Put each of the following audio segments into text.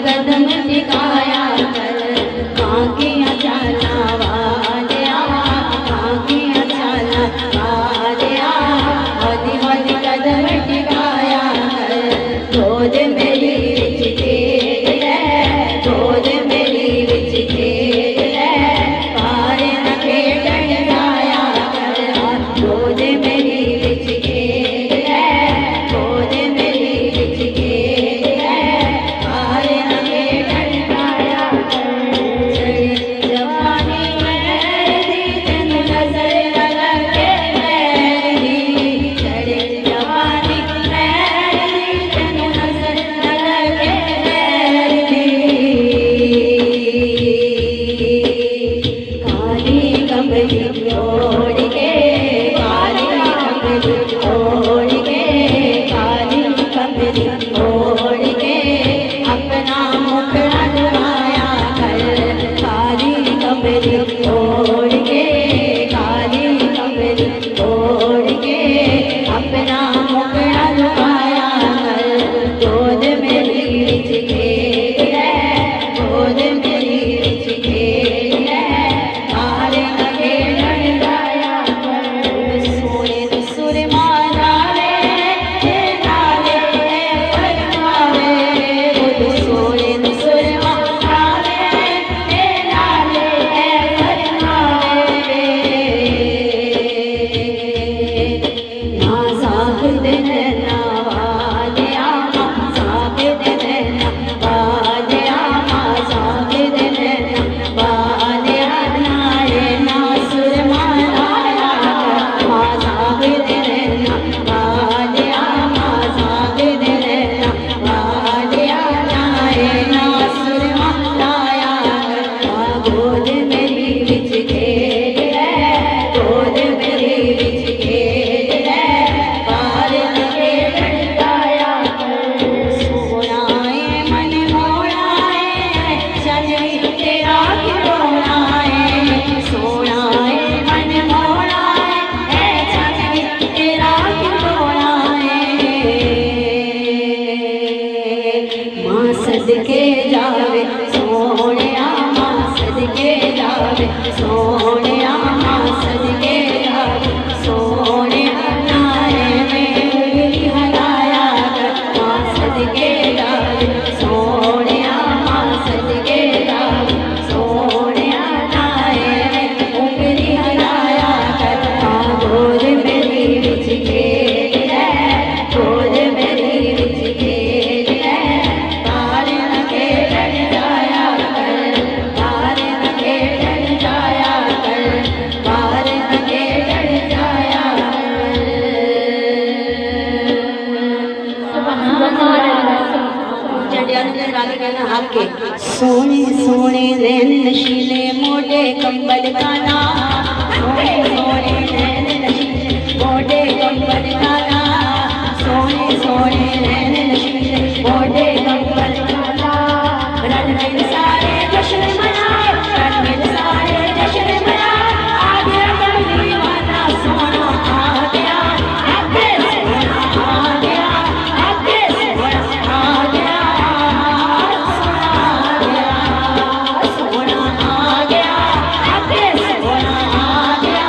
कदम टिकाया कर काकिया चला वालिया काकिया चला वालिया हदी हदी कदम टिकाया कर गोद मेरी विच खेल है गोद मेरी विच खेल है पार न खेडन जाया कर गोद मेरी विच खेल है गोद मेरी विच खेल है पार न खेडन जाया कर चढ़ी जवानी मेरी तेन नजर न लगे मेरी चढ़ी जवानी मेरी तेन नजर न लगे मेरी काली कमली ओढ़ के काली कमली ओढ़ के काली कमली ओढ़ के अपना मुखड़ा लुभाया कर काली कमली ओढ़ के काली कमली ओढ़ के अपना मुखड़ा लुभाया कर गोद मेरी विच खेल है गोद मेरी विच खेल है पार न खेडन जाया कर सोने नु सुर मारावे नाले फरमावे सोने नु सुर मारावे नाले फरमावे ना साहिद नैना वालिया साहिद नैना वालिया साहिद नैना वालिया नारे ना सुर माराया कर साहिद नैना वालिया साहिद नैना वालिया नारे ना सुर माराया कर गोद मेरी विच खेल है गोद मेरी विच खेल है पार न खेडन जाया कर सोनाए मन मोड़ाए चले तेरा खिलौनाए सोनाए मन मोड़ाए चले तेरा खिलौनाए मां सदके जावे सोनिया मां सदके जावे सोनिया मां सदके जावे सोनिया नारे में उंगली हलाया कर मां सदके जावे सोनिया मां सदके जावे सोनिया नारे में उंगली हलाया कर गोद मेरी विच खेल है गोद मेरी विच खेल है पार न खेडन जाया कर पार न खेडन जाया कर पार न खेडन जाया कर सोने सोने नैन नशीले मोटे कंबल काना सोने सोने नैन नशीले मोटे कंबल काना सोने सोने नैन नशीले मोटे कंबल काना रन मिल सारे जश्न मनाए रन मिल सारे जश्न मनाए आ गया कमली वाला सोना आ गया आगे सोना आ गया आगे सोना आ गया सोना आ गया सोना आ गया आगे सोना आ गया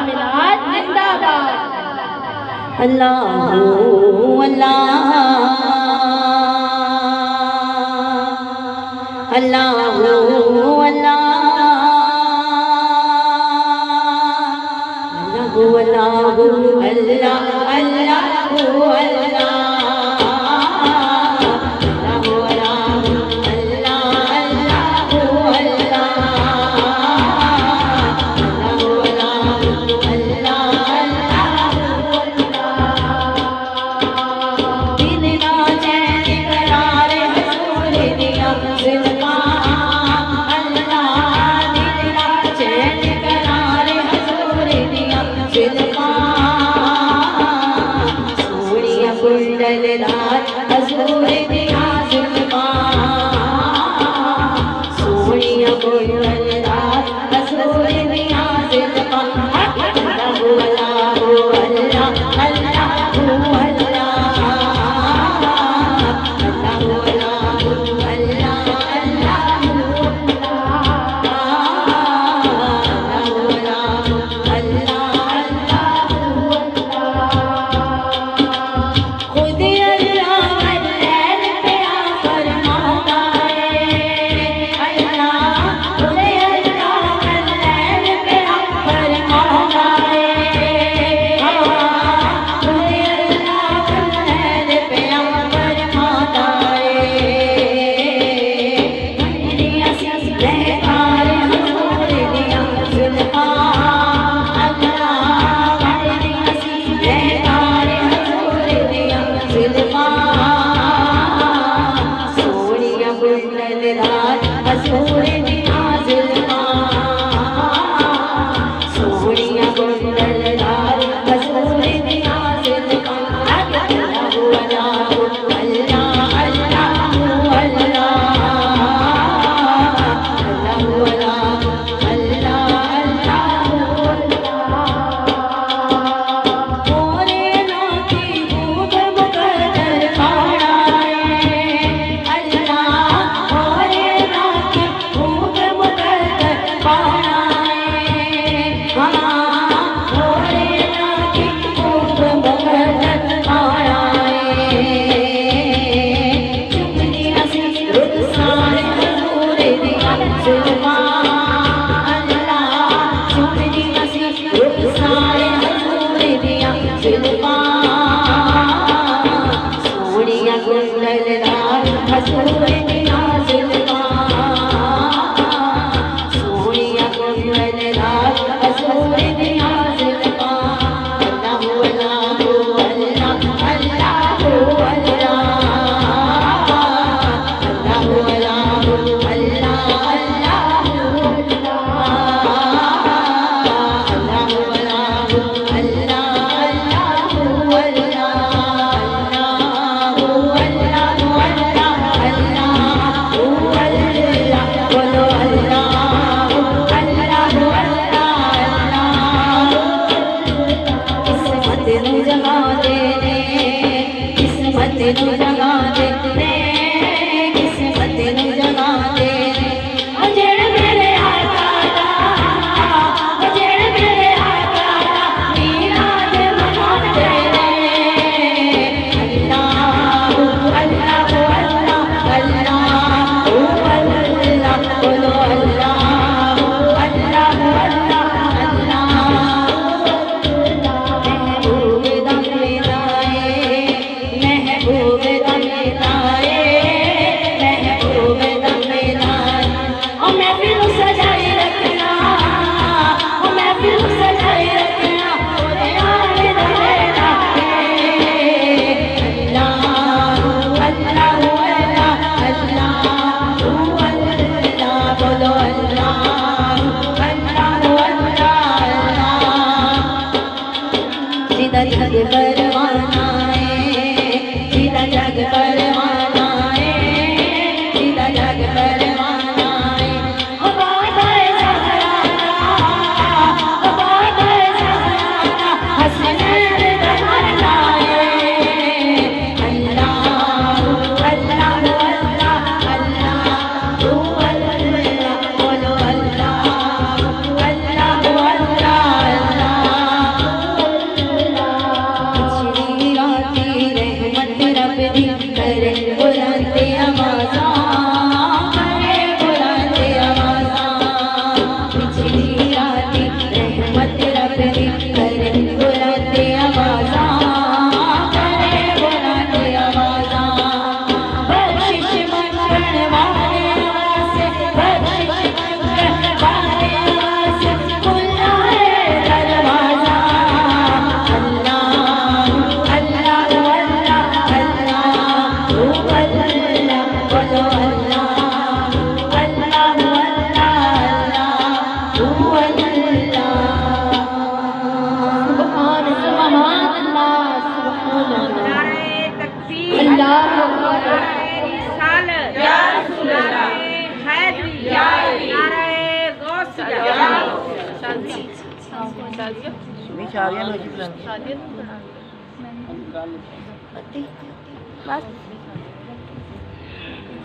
मिलाद जिंदाबाद। अल्लाह अल्लाह अल्लाह अल्लाह अल्लाह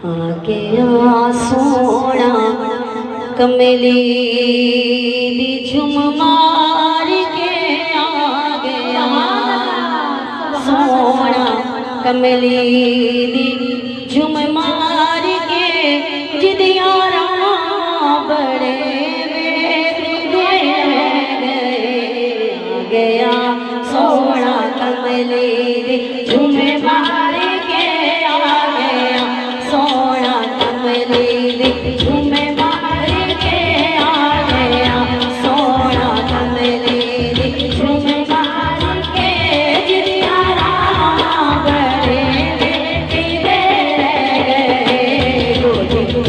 आगे सोना कमली दी झुम मार के आ गया सोना कमली दी झुम मार के जिदियारा बड़े गए आ गया सोना कमली दी झुम मार के आ गया सोना कमली दी झुम मार के आ गया सोना कमली दी झुम मार के जिदियारा बड़े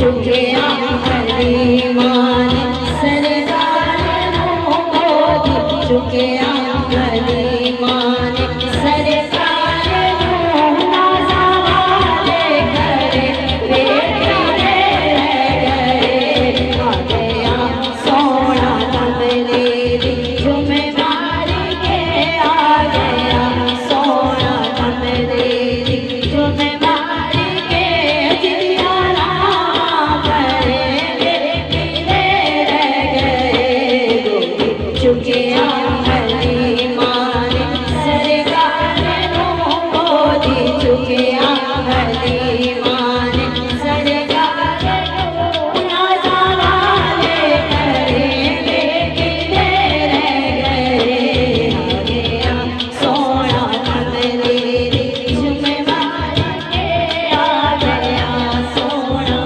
चुके आखरी मान सरदार चुके आखरी मान सरदार नाज़ावाले करे बेटे आ गया सोना कमली दी झुम मार के आ गया सोना कमली दी झुम मार के जिदियारा चुके आखरी मान सरकार मोदी चुके आखरी मान सरकार नाज़ावाले करे बेटे आ गया सोना कमली दी झुम मार के आ गया सोना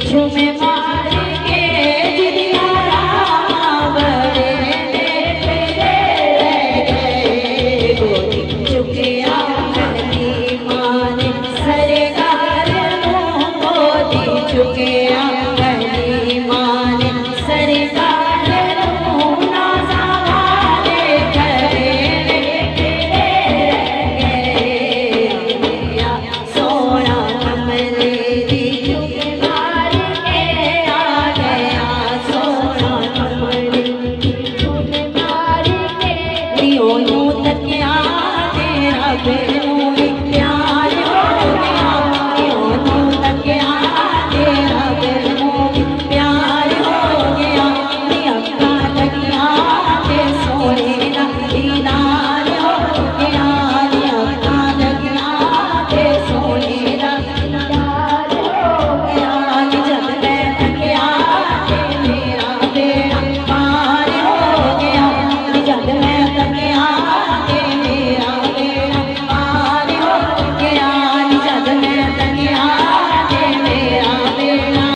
झुम